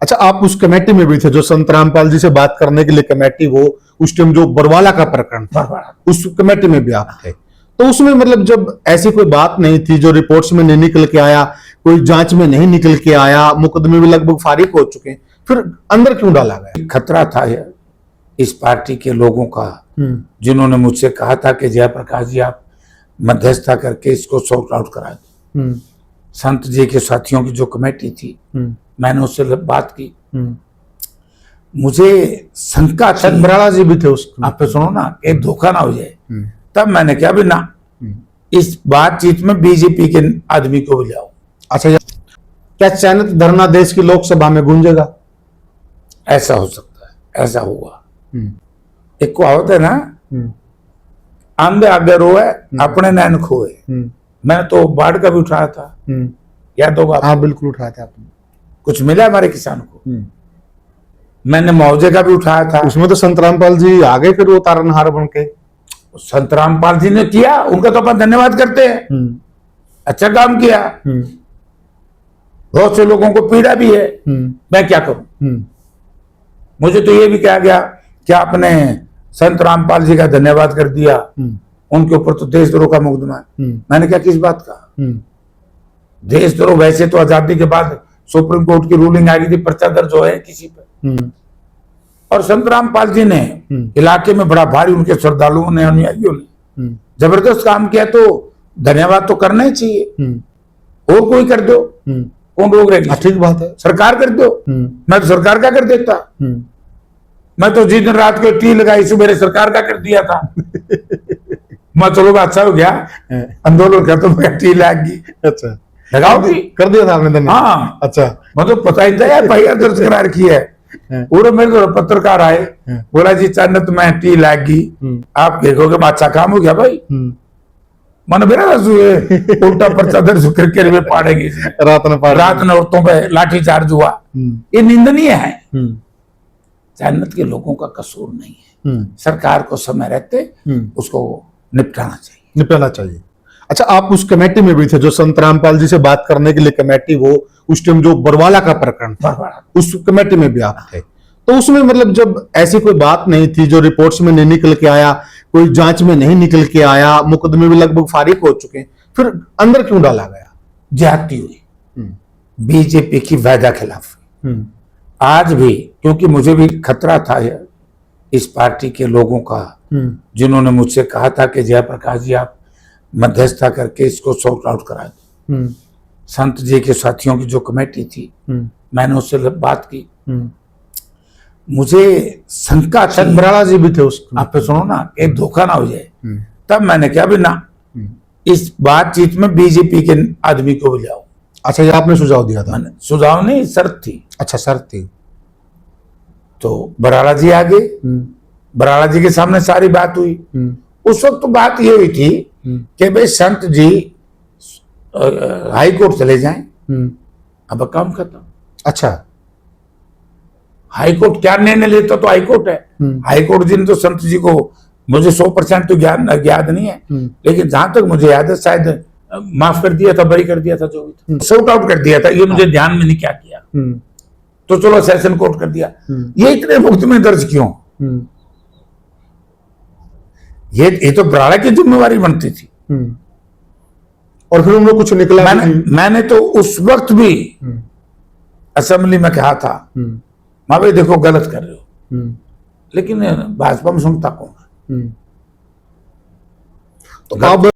अच्छा, आप उस कमेटी में भी थे जो संत रामपाल जी से बात करने के लिए कमेटी, वो उस टाइम जो बरवाला का प्रकरण था, उस कमेटी में भी आप थे। तो उसमें मतलब जब ऐसी कोई बात नहीं थी, जो रिपोर्ट्स में नहीं निकल के आया, कोई जांच में नहीं निकल के आया, मुकदमे भी लगभग फारिग हो चुके हैं, फिर अंदर क्यों डाला गया? खतरा था इस पार्टी के लोगों का, जिन्होंने मुझसे कहा था कि जयप्रकाश जी आप मध्यस्थता करके इसको सॉर्ट आउट करा दें। संत जी के साथियों की जो कमेटी थी, मैंने उससे बात की। मुझे शंका थी, बराड़ा जी भी थे उस, आप पे सुनो ना, एक धोखा ना हो जाए। तब मैंने क्या भी ना, इस बातचीत में बीजेपी के आदमी को भी लाओ। अच्छा, क्या चयनित धरना देश की लोकसभा में गूंजेगा? ऐसा हो सकता है, ऐसा हुआ। एक कहावत है ना, आंधे आगे रोए अपने नैन खोए। मैंने तो बाढ़ का भी उठाया था, याद होगा? हाँ बिल्कुल उठाया था आपने। कुछ मिला हमारे किसान को। मैंने मुआवजे का भी उठाया था। उसमें तो संत रामपाल जी आगे फिर वो तारनहार बन के। संत रामपाल जी ने किया, उनका तो अपन धन्यवाद करते हैं, अच्छा काम किया। बहुत से लोगों को पीड़ा भी है, मैं क्या करूं? मुझे तो ये भी कहा गया कि आपने संत रामपाल जी का धन्यवाद कर दिया, उनके ऊपर तो देशद्रोह का मुकदमा है। मैंने क्या किस बात का देशद्रोह? वैसे तो आजादी के बाद सुप्रीम कोर्ट की रूलिंग आ गई थी, पर्चा दर्ज हो है किसी पे। और संत रामपाल जी ने इलाके में बड़ा भारी, उनके श्रद्धालुओं ने, अनुयायियों ने जबरदस्त काम किया, तो धन्यवाद तो करना ही चाहिए। और कोई कर दो, कौन रोक रहे? ठीक बात है, सरकार कर दो। मैं तो सरकार का कर देता। मैं तो जिस दिन रात को टी लगाई, सुबह सरकार का कर दिया था। मैं चलो अच्छा हो गया, आंदोलन खत्म हो गया, टी लागी। अच्छा, लगाओगी? कर दिया था आपने धन्यवाद? हाँ। अच्छा, मतलब पता ही था यार, भाई दर्ज करा रखी है। पूरे मेरे तो पत्रकार आए, बोला जी चांद मैं टी लागी, आप देखोगे अच्छा काम हो गया भाई। मन मेरा उल्टा पर्चा दर्ज करके पाड़ेगी, रात में औरतों पे लाठी चार्ज हुआ। ये निंदनीय है। जन्नत के लोगों का कसूर नहीं है, सरकार को समय रहते उसको निपटाना चाहिए। अच्छा, आप उस कमेटी में भी थे जो संत रामपाल जी से बात करने के लिए कमेटी, वो उस टाइम जो बरवाला का प्रकरण था, उस कमेटी में भी आप थे। तो उसमें मतलब जब ऐसी कोई बात नहीं थी, जो रिपोर्ट्स में नहीं निकल के आया, कोई जांच में नहीं निकल के आया, मुकदमे भी लगभग फारिग हो चुके हैं, फिर अंदर क्यों डाला गया? जाती हुई बीजेपी की वायदा खिलाफ आज भी, क्योंकि मुझे भी खतरा था इस पार्टी के लोगों का, जिन्होंने मुझसे कहा था कि जयप्रकाश जी आप मध्यस्थता करके इसको सॉर्ट आउट करा दें। संत जी के साथियों की जो कमेटी थी, मैंने उससे बात की। मुझे शंका थी, बराड़ा जी भी थे उस, आप पे सुनो ना, एक धोखा ना हो जाए। तब मैंने क्या भी ना, इस बातचीत में बीजेपी के आदमी को भी लाओ। अच्छा, ये आपने सुझाव दिया था? मैंने सुझाव नहीं, शर्त थी। अच्छा, शर्त थी। तो बराड़ा जी आ गए, बराड़ा जी के सामने सारी बात हुई। उस वक्त तो बात ये हुई थी कि भाई संत जी हाई कोर्ट चले जाएं, अब काम खत्म। अच्छा, हाई कोर्ट क्या निर्णय लेता तो हाई कोर्ट है। हाई कोर्ट जी ने तो संत जी को, मुझे 100% तो याद नहीं है, लेकिन जहां तक मुझे याद है शायद माफ कर दिया था, बरी कर दिया था, जो भी सॉर्ट आउट कर दिया था। ये मुझे ध्यान में नहीं क्या किया, तो चलो सेशन कोर्ट कर दिया। ये इतने मुकदमे दर्ज क्यों? ये तो बराड़ा की जिम्मेवारी बनती थी। और फिर उन लोग कुछ निकला? मैंने तो उस वक्त भी असेंबली में कहा था, माँ भाई देखो गलत कर रहे हो, लेकिन भाजपा में सुनता कौन? तो